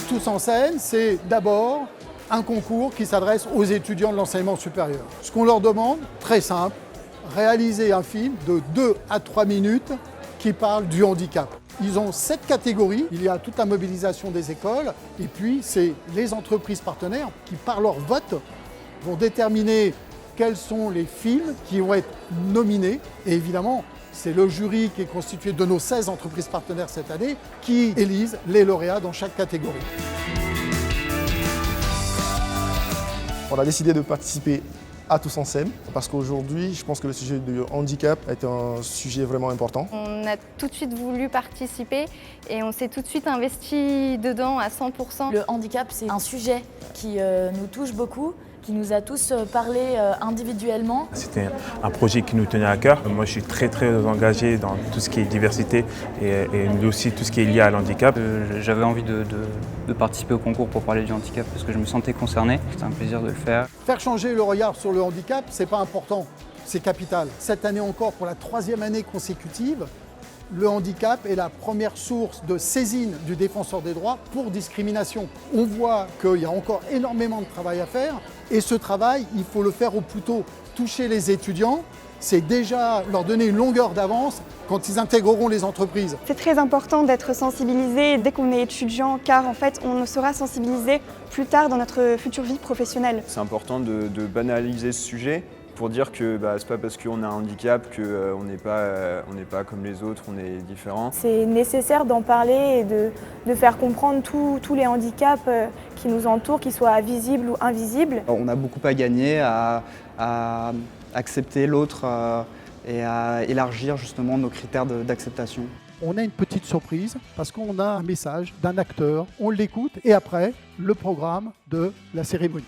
Tous en scène, c'est d'abord un concours qui s'adresse aux étudiants de l'enseignement supérieur. Ce qu'on leur demande, très simple, réaliser un film de 2 à 3 minutes qui parle du handicap. Ils ont 7 catégories, il y a toute la mobilisation des écoles, et puis c'est les entreprises partenaires qui, par leur vote, vont déterminer quels sont les films qui vont être nominés. Et évidemment, c'est le jury qui est constitué de nos 16 entreprises partenaires cette année qui élisent les lauréats dans chaque catégorie. On a décidé de participer à Tous en scène parce qu'aujourd'hui, je pense que le sujet du handicap est un sujet vraiment important. On a tout de suite voulu participer et on s'est tout de suite investi dedans à 100%. Le handicap, c'est un sujet qui nous touche beaucoup, qui nous a tous parlé individuellement. C'était un projet qui nous tenait à cœur. Moi, je suis très engagé dans tout ce qui est diversité et aussi tout ce qui est lié à l'handicap. J'avais envie de participer au concours pour parler du handicap parce que je me sentais concerné. C'était un plaisir de le faire. Faire changer le regard sur le handicap, c'est pas important, c'est capital. Cette année encore, pour la 3e année consécutive, le handicap est la première source de saisine du défenseur des droits pour discrimination. On voit qu'il y a encore énormément de travail à faire et ce travail, il faut le faire au plus tôt. Toucher les étudiants, c'est déjà leur donner une longueur d'avance quand ils intégreront les entreprises. C'est très important d'être sensibilisé dès qu'on est étudiant car en fait on sera sensibilisé plus tard dans notre future vie professionnelle. C'est important de banaliser ce sujet pour dire que c'est pas parce qu'on a un handicap qu'on n'est pas comme les autres, on est différent. C'est nécessaire d'en parler et de faire comprendre tous les handicaps qui nous entourent, qu'ils soient visibles ou invisibles. On a beaucoup à gagner à accepter l'autre et à élargir justement nos critères d'acceptation. On a une petite surprise parce qu'on a un message d'un acteur, on l'écoute et après, le programme de la cérémonie.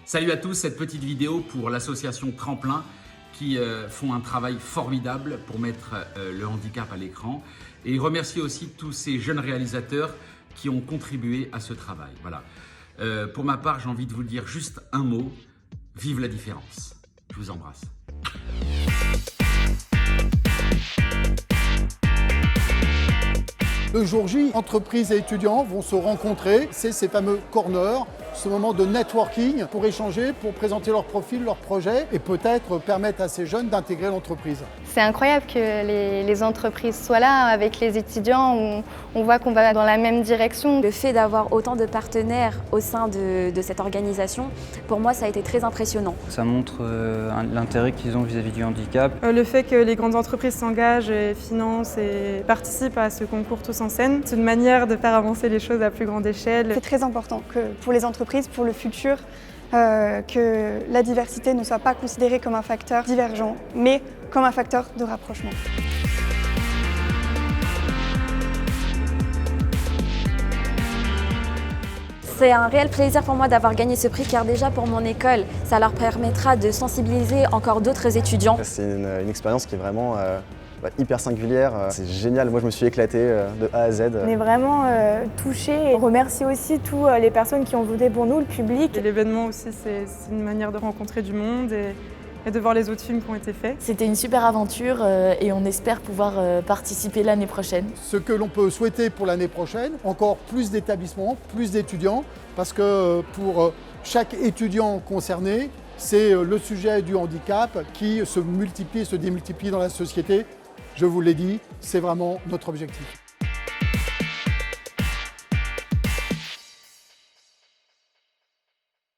Salut à tous, cette petite vidéo pour l'association Tremplin qui font un travail formidable pour mettre le handicap à l'écran et remercier aussi tous ces jeunes réalisateurs qui ont contribué à ce travail. Voilà. Pour ma part, j'ai envie de vous dire juste un mot, vive la différence. Je vous embrasse. Le jour J, entreprises et étudiants vont se rencontrer. C'est ces fameux corners, ce moment de networking pour échanger, pour présenter leur profil, leur projet et peut-être permettre à ces jeunes d'intégrer l'entreprise. C'est incroyable que les entreprises soient là avec les étudiants. On voit qu'on va dans la même direction. Le fait d'avoir autant de partenaires au sein de cette organisation, pour moi, ça a été très impressionnant. Ça montre l'intérêt qu'ils ont vis-à-vis du handicap. Le fait que les grandes entreprises s'engagent et financent et participent à ce concours Tous en scène, c'est une manière de faire avancer les choses à plus grande échelle. C'est très important que pour les entreprises, pour le futur, que la diversité ne soit pas considérée comme un facteur divergent, mais comme un facteur de rapprochement. C'est un réel plaisir pour moi d'avoir gagné ce prix car déjà pour mon école, ça leur permettra de sensibiliser encore d'autres étudiants. C'est une expérience qui est vraiment hyper singulière. C'est génial, moi je me suis éclaté de A à Z. On est vraiment touchés et on remercie aussi toutes les personnes qui ont voté pour nous, le public. L'événement aussi, c'est une manière de rencontrer du monde et de voir les autres films qui ont été faits. C'était une super aventure et on espère pouvoir participer l'année prochaine. Ce que l'on peut souhaiter pour l'année prochaine, encore plus d'établissements, plus d'étudiants, parce que pour chaque étudiant concerné, c'est le sujet du handicap qui se multiplie et se démultiplie dans la société. Je vous l'ai dit, c'est vraiment notre objectif.